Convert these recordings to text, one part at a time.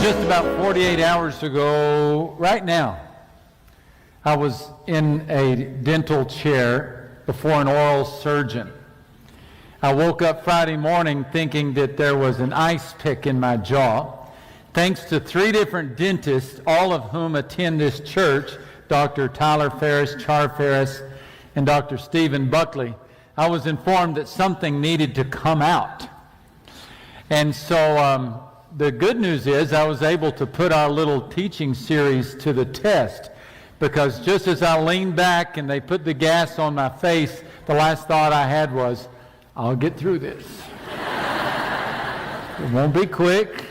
Just about 48 hours ago, right now, I was in a dental chair before an oral surgeon. I woke up Friday morning thinking that there was an ice pick in my jaw. Thanks to 3 different dentists, all of whom attend this church, Dr. Tyler Ferris, Char Ferris, and Dr. Stephen Buckley, I was informed that something needed to come out. And so the good news is I was able to put our little teaching series to the test, because just as I leaned back and they put the gas on my face, the last thought I had was, I'll get through this. It won't be quick,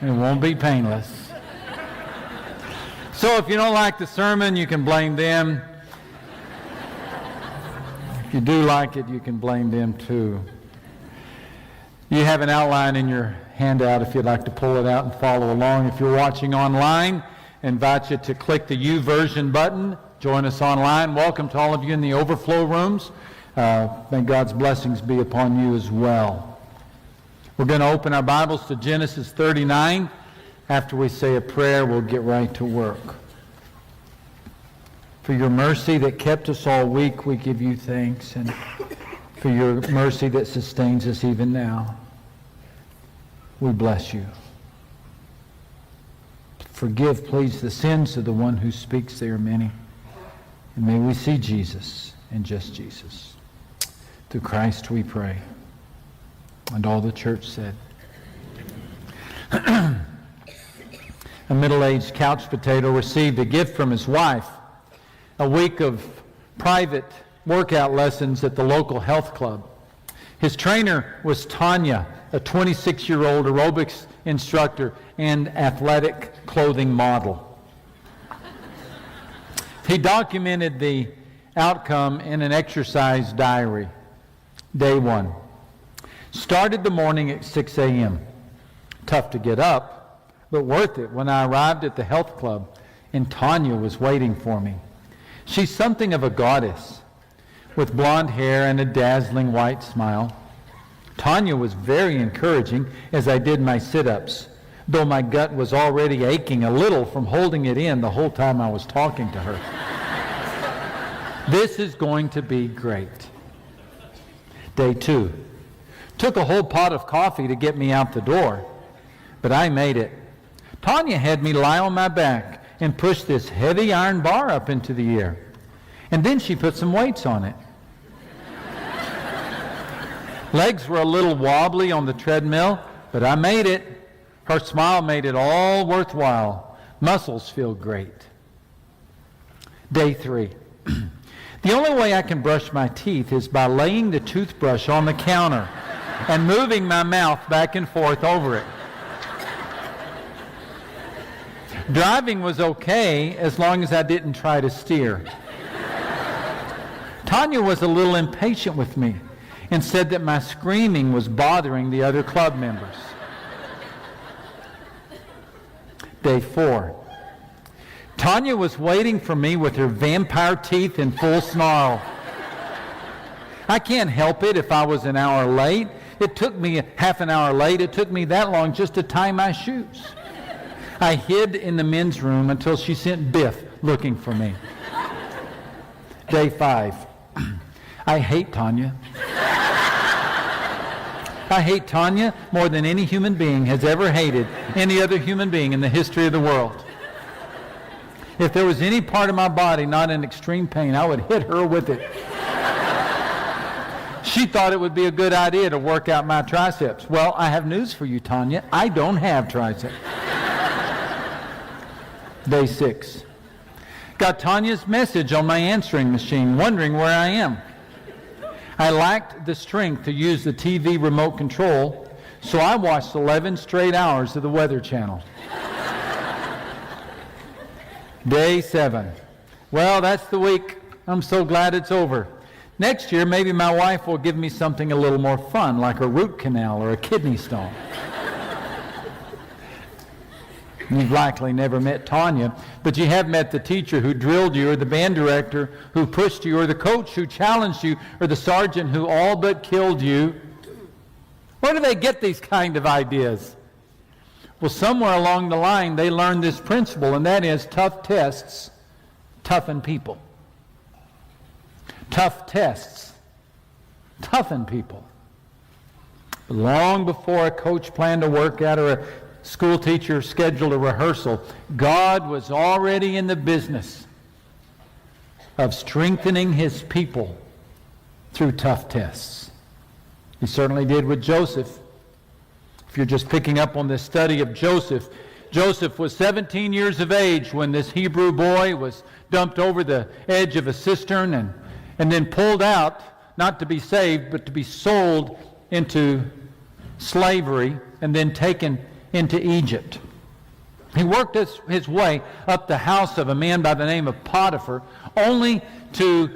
and it won't be painless. So if you don't like the sermon, you can blame them. If you do like it, you can blame them too. You have an outline in your handout if you'd like to pull it out and follow along. If you're watching online, I invite you to click the YouVersion button. Join us online. Welcome to all of you in the overflow rooms. May God's blessings be upon you as well. We're going to open our Bibles to Genesis 39. After we say a prayer, we'll get right to work. For your mercy that kept us all week, we give you thanks, and for your mercy that sustains us even now. We bless you. Forgive, please, the sins of the one who speaks. They are many. And may we see Jesus and just Jesus. Through Christ we pray. And all the church said. A middle-aged couch potato received a gift from his wife, a week of private workout lessons at the local health club. His trainer was Tanya, a 26-year-old aerobics instructor and athletic clothing model. He documented the outcome in an exercise diary. Day 1. Started the morning at 6 a.m. Tough to get up, but worth it when I arrived at the health club and Tanya was waiting for me. She's something of a goddess, with blonde hair and a dazzling white smile. Tanya was very encouraging as I did my sit-ups, though my gut was already aching a little from holding it in the whole time I was talking to her. This is going to be great. Day 2. Took a whole pot of coffee to get me out the door, but I made it. Tanya had me lie on my back and push this heavy iron bar up into the air. And then she put some weights on it. Legs were a little wobbly on the treadmill, but I made it. Her smile made it all worthwhile. Muscles feel great. Day 3. The only way I can brush my teeth is by laying the toothbrush on the counter and moving my mouth back and forth over it. Driving was okay as long as I didn't try to steer. Tanya was a little impatient with me and said that my screaming was bothering the other club members. Day 4. Tanya was waiting for me with her vampire teeth in full snarl. I can't help it if I was an hour late. It took me half an hour late. It took me that long just to tie my shoes. I hid in the men's room until she sent Biff looking for me. Day 5. I hate Tanya. I hate Tanya more than any human being has ever hated any other human being in the history of the world. If there was any part of my body not in extreme pain, I would hit her with it. She thought it would be a good idea to work out my triceps. Well, I have news for you, Tanya. I don't have triceps. Day 6. Got Tanya's message on my answering machine, wondering where I am. I lacked the strength to use the TV remote control, so I watched 11 straight hours of the Weather Channel. Day 7. Well, that's the week. I'm so glad it's over. Next year, maybe my wife will give me something a little more fun, like a root canal or a kidney stone. You've likely never met Tanya, but you have met the teacher who drilled you, or the band director who pushed you, or the coach who challenged you, or the sergeant who all but killed you. Where do they get these kind of ideas? Well, somewhere along the line, they learned this principle, and that is tough tests toughen people. Tough tests toughen people. Long before a coach planned a workout or a school teacher scheduled a rehearsal, God was already in the business of strengthening his people through tough tests. He certainly did with Joseph. If you're just picking up on this study of Joseph, Joseph was 17 years of age when this Hebrew boy was dumped over the edge of a cistern and then pulled out, not to be saved, but to be sold into slavery and then taken into Egypt. He worked his way up the house of a man by the name of Potiphar, only to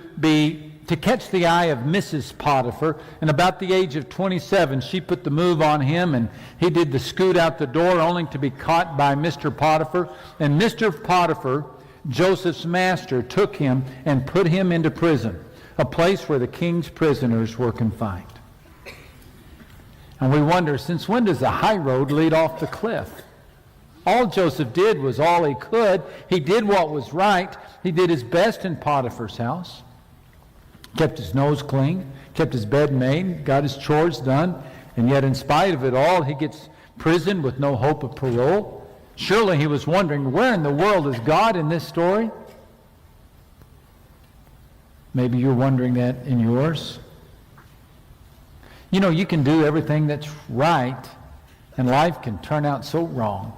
catch the eye of Mrs. Potiphar. And about the age of 27, she put the move on him, and he did the scoot out the door, only to be caught by Mr. Potiphar. And Mr. Potiphar, Joseph's master, took him and put him into prison, a place where the king's prisoners were confined. And we wonder, since when does the high road lead off the cliff? All Joseph did was all he could. He did what was right. He did his best in Potiphar's house. Kept his nose clean, kept his bed made, got his chores done, and yet in spite of it all, he gets imprisoned with no hope of parole. Surely he was wondering, where in the world is God in this story? Maybe you're wondering that in yours. You know, you can do everything that's right, and life can turn out so wrong.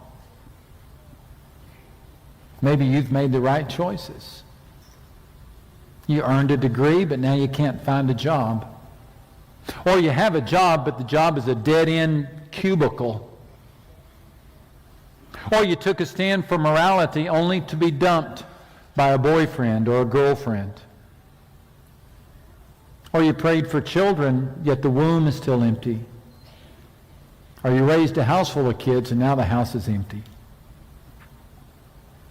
Maybe you've made the right choices. You earned a degree, but now you can't find a job. Or you have a job, but the job is a dead-end cubicle. Or you took a stand for morality only to be dumped by a boyfriend or a girlfriend. Or you prayed for children, yet the womb is still empty. Or you raised a house full of kids, and now the house is empty.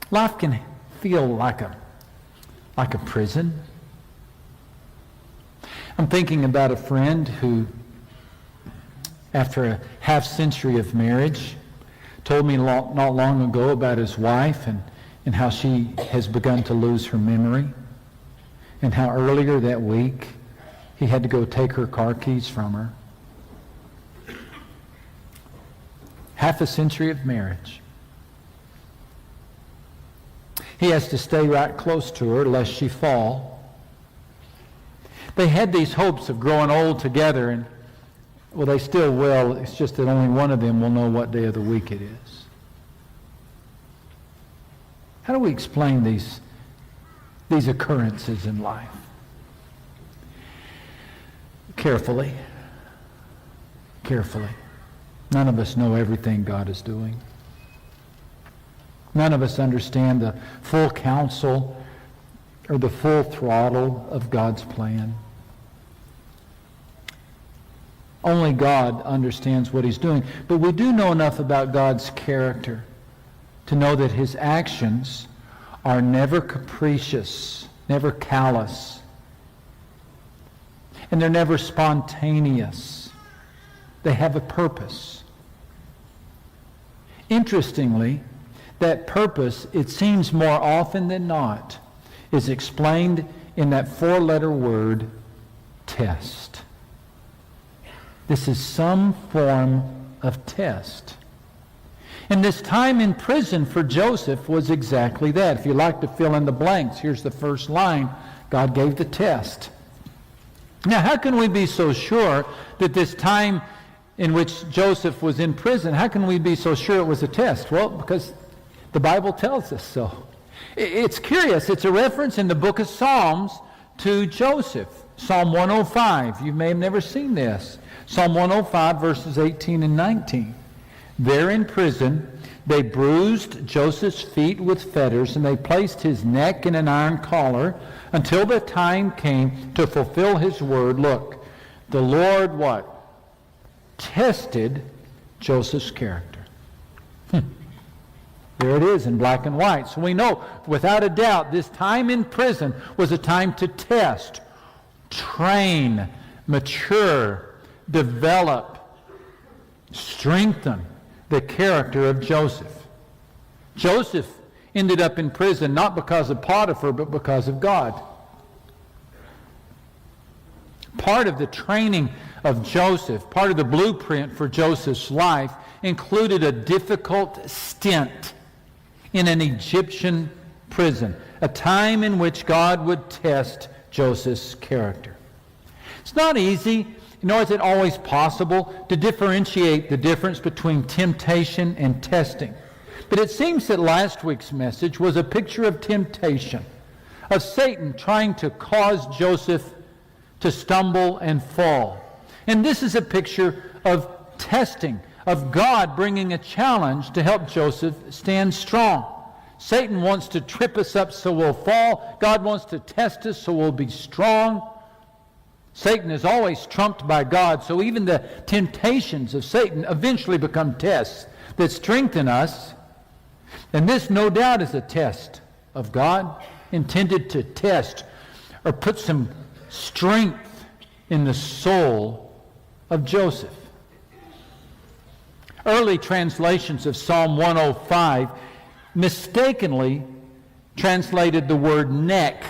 Life can feel like a prison. I'm thinking about a friend who, after a half-century of marriage, told me not long ago about his wife and how she has begun to lose her memory, and how earlier that week he had to go take her car keys from her. Half a century of marriage. He has to stay right close to her lest she fall. They had these hopes of growing old together, and, well, they still will. It's just that only one of them will know what day of the week it is. How do we explain these occurrences in life? Carefully. Carefully. None of us know everything God is doing. None of us understand the full counsel or the full throttle of God's plan. Only God understands what he's doing. But we do know enough about God's character to know that his actions are never capricious, never callous, and they're never spontaneous. They have a purpose. Interestingly, that purpose, it seems more often than not, is explained in that four-letter word, test. This is some form of test. And this time in prison for Joseph was exactly that. If you like to fill in the blanks, here's the first line. God gave the test. Now, how can we be so sure that this time in which Joseph was in prison, how can we be so sure it was a test? Well, because the Bible tells us so. It's curious. It's a reference in the book of Psalms to Joseph. Psalm 105. You may have never seen this. Psalm 105, verses 18 and 19. There in prison, they bruised Joseph's feet with fetters, and they placed his neck in an iron collar until the time came to fulfill his word. Look, the Lord what? Tested Joseph's character. There it is in black and white. So we know, without a doubt, this time in prison was a time to test, train, mature, develop, strengthen, the character of Joseph. Joseph ended up in prison not because of Potiphar, but because of God. Part of the training of Joseph, part of the blueprint for Joseph's life, included a difficult stint in an Egyptian prison, a time in which God would test Joseph's character. It's not easy, nor is it always possible, to differentiate the difference between temptation and testing. But it seems that last week's message was a picture of temptation, of Satan trying to cause Joseph to stumble and fall. And this is a picture of testing, of God bringing a challenge to help Joseph stand strong. Satan wants to trip us up so we'll fall. God wants to test us so we'll be strong. Satan is always trumped by God, so even the temptations of Satan eventually become tests that strengthen us. And this, no doubt, is a test of God, intended to test or put some strength in the soul of Joseph. Early translations of Psalm 105 mistakenly translated the word neck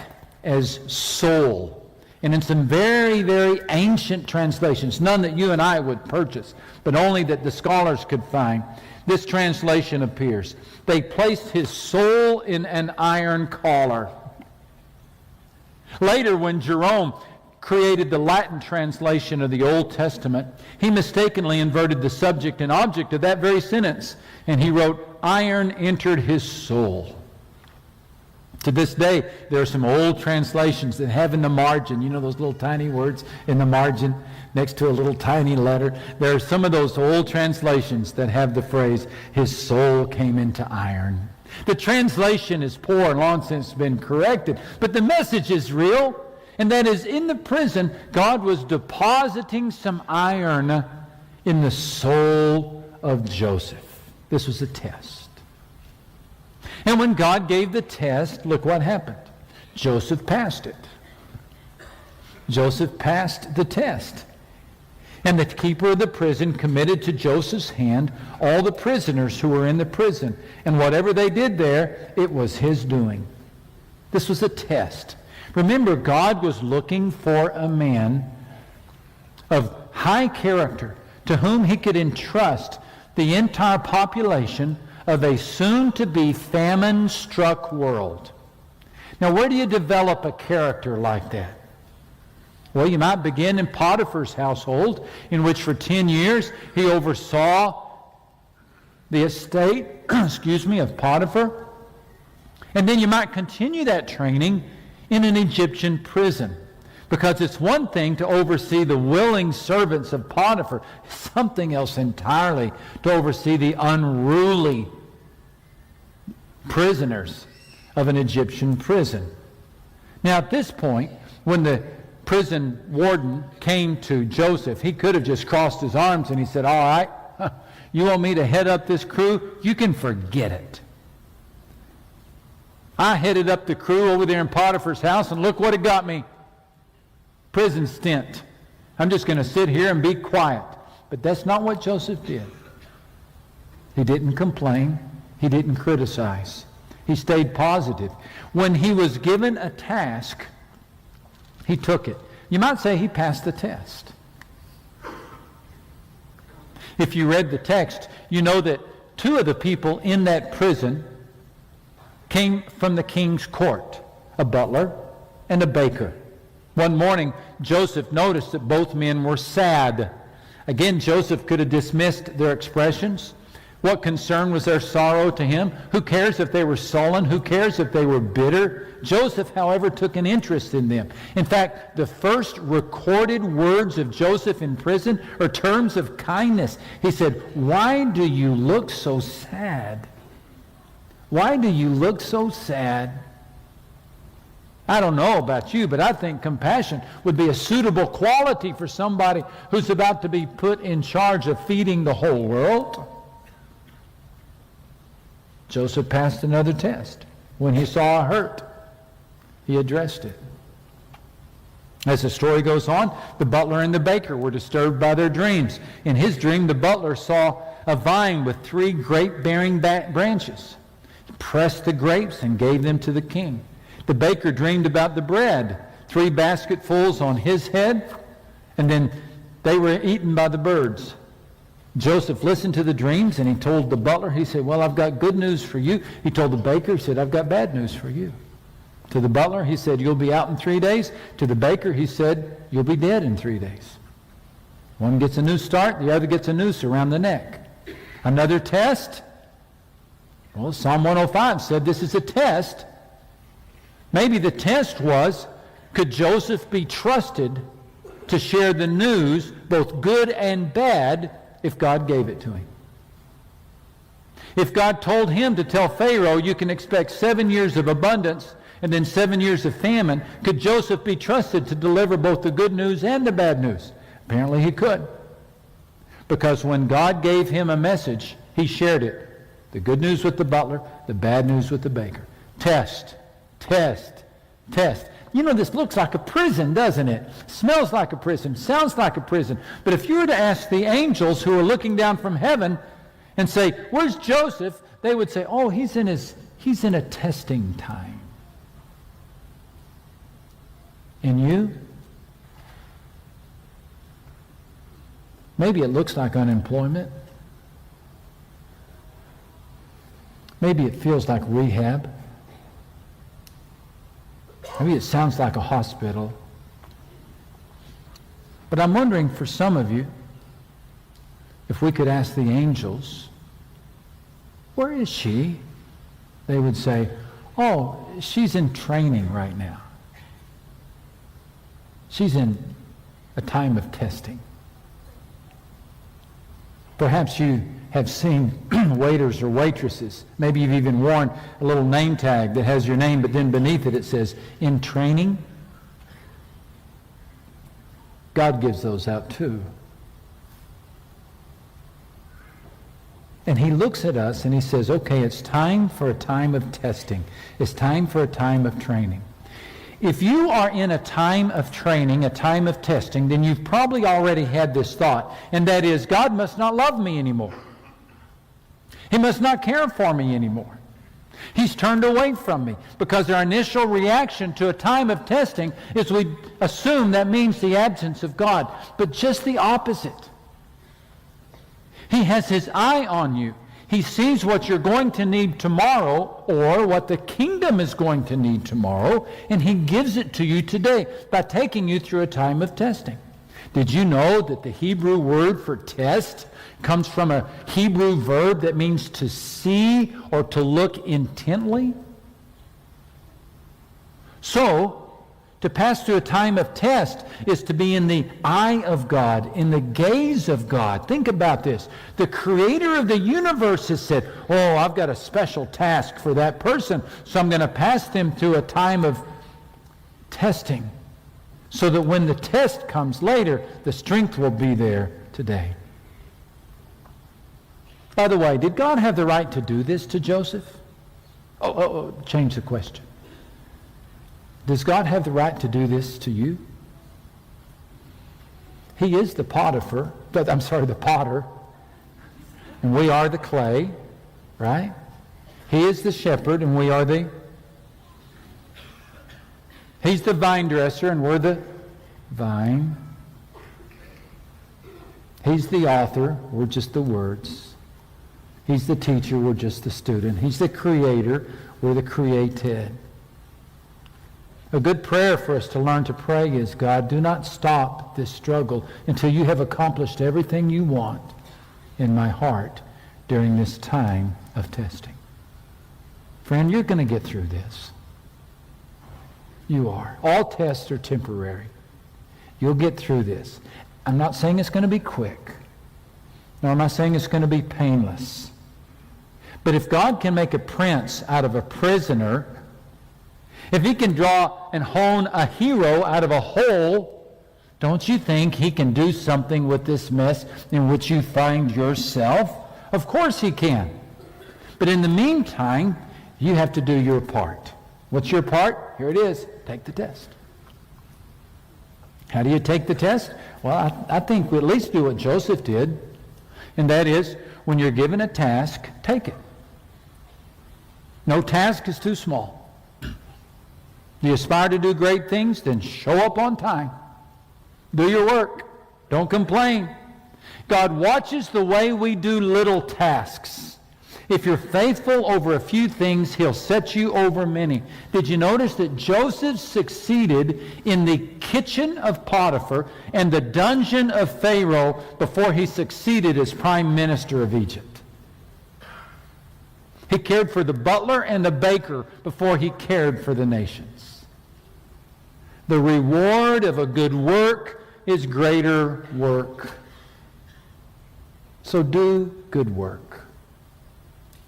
as soul. And in some very, very ancient translations, none that you and I would purchase, but only that the scholars could find, this translation appears. They placed his soul in an iron collar. Later, when Jerome created the Latin translation of the Old Testament, he mistakenly inverted the subject and object of that very sentence, and he wrote, "Iron entered his soul." To this day, there are some old translations that have in the margin, you know those little tiny words in the margin next to a little tiny letter? There are some of those old translations that have the phrase, "His soul came into iron." The translation is poor and long since been corrected, but the message is real, and that is, in the prison, God was depositing some iron in the soul of Joseph. This was a test. And when God gave the test, look what happened. Joseph passed it. Joseph passed the test. And the keeper of the prison committed to Joseph's hand all the prisoners who were in the prison. And whatever they did there, it was his doing. This was a test. Remember, God was looking for a man of high character to whom he could entrust the entire population of a soon-to-be famine-struck world. Now, where do you develop a character like that? Well, you might begin in Potiphar's household, in which for 10 years he oversaw the estate of Potiphar. And then you might continue that training in an Egyptian prison. Because it's one thing to oversee the willing servants of Potiphar, something else entirely to oversee the unruly prisoners of an Egyptian prison. Now, at this point, when the prison warden came to Joseph, he could have just crossed his arms and he said, "All right, you want me to head up this crew? You can forget it. I headed up the crew over there in Potiphar's house, and look what it got me. Prison stint. I'm just going to sit here and be quiet." But that's not what Joseph did. He didn't complain. He didn't criticize. He stayed positive. When he was given a task, he took it. You might say he passed the test. If you read the text, you know that two of the people in that prison came from the king's court, a butler and a baker. One morning, Joseph noticed that both men were sad. Again, Joseph could have dismissed their expressions. What concern was their sorrow to him? Who cares if they were sullen? Who cares if they were bitter? Joseph, however, took an interest in them. In fact, the first recorded words of Joseph in prison are terms of kindness. He said, "Why do you look so sad? Why do you look so sad?" I don't know about you, but I think compassion would be a suitable quality for somebody who's about to be put in charge of feeding the whole world. Joseph passed another test. When he saw a hurt, he addressed it. As the story goes on, the butler and the baker were disturbed by their dreams. In his dream, the butler saw a vine with 3 grape-bearing branches. He pressed the grapes and gave them to the king. The baker dreamed about the bread, 3 basketfuls on his head, and then they were eaten by the birds. Joseph listened to the dreams, and he told the butler, he said, well, I've got good news for you. He told the baker, he said, I've got bad news for you. To the butler, he said, you'll be out in 3 days. To the baker, he said, you'll be dead in 3 days. One gets a new start, the other gets a noose around the neck. Another test. Well, Psalm 105 said this is a test. Maybe the test was, could Joseph be trusted to share the news, both good and bad, if God gave it to him? If God told him to tell Pharaoh, you can expect 7 years of abundance and then 7 years of famine, could Joseph be trusted to deliver both the good news and the bad news? Apparently he could. Because when God gave him a message, he shared it. The good news with the butler, the bad news with the baker. Test, test, test. You know, this looks like a prison, doesn't it? Smells like a prison, sounds like a prison. But if you were to ask the angels who are looking down from heaven and say, where's Joseph? They would say, oh, he's in a testing time. And you? Maybe it looks like unemployment. Maybe it feels like rehab. Maybe it sounds like a hospital. But I'm wondering for some of you, if we could ask the angels, where is she? They would say, oh, she's in training right now. She's in a time of testing. Perhaps you have seen waiters or waitresses. Maybe you've even worn a little name tag that has your name, but then beneath it says, in training. God gives those out too. And he looks at us and he says, okay, it's time for a time of testing. It's time for a time of training. If you are in a time of training, a time of testing, then you've probably already had this thought, and that is, God must not love me anymore. He must not care for me anymore. He's turned away from me, because our initial reaction to a time of testing is we assume that means the absence of God, but just the opposite. He has his eye on you. He sees what you're going to need tomorrow, or what the kingdom is going to need tomorrow, and he gives it to you today by taking you through a time of testing. Did you know that the Hebrew word for test comes from a Hebrew verb that means to see or to look intently? So, to pass through a time of test is to be in the eye of God, in the gaze of God. Think about this. The creator of the universe has said, oh, I've got a special task for that person, so I'm going to pass them through a time of testing, so that when the test comes later, the strength will be there today. By the way, did God have the right to do this to Joseph? Change the question. Does God have the right to do this to you? He is the potter, and we are the clay, right? He is the shepherd, and we are He's the vine dresser, and we're the vine. He's the author, we're just the words. He's the teacher, we're just the student. He's the creator, we're the created. A good prayer for us to learn to pray is, God, do not stop this struggle until you have accomplished everything you want in my heart during this time of testing. Friend, you're going to get through this. You are. All tests are temporary. You'll get through this. I'm not saying it's going to be quick, nor am I saying it's going to be painless. But if God can make a prince out of a prisoner, if he can draw and hone a hero out of a hole, don't you think he can do something with this mess in which you find yourself? Of course he can. But in the meantime, you have to do your part. What's your part? Here it is. Take the test. How do you take the test? Well, I think we at least do what Joseph did. And that is, when you're given a task, take it. No task is too small. Do you aspire to do great things? Then show up on time. Do your work. Don't complain. God watches the way we do little tasks. If you're faithful over a few things, He'll set you over many. Did you notice that Joseph succeeded in the kitchen of Potiphar and the dungeon of Pharaoh before he succeeded as prime minister of Egypt? He cared for the butler and the baker before he cared for the nations. The reward of a good work is greater work. So do good work.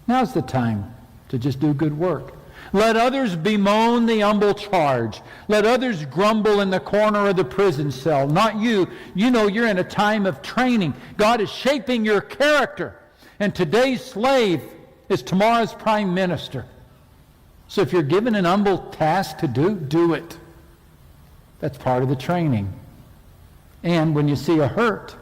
Now's the time to just do good work. Let others bemoan the humble charge. Let others grumble in the corner of the prison cell. Not you. You know you're in a time of training. God is shaping your character. And today's slave is tomorrow's prime minister. So if you're given an humble task to do, do it. That's part of the training. And when you see a hurt,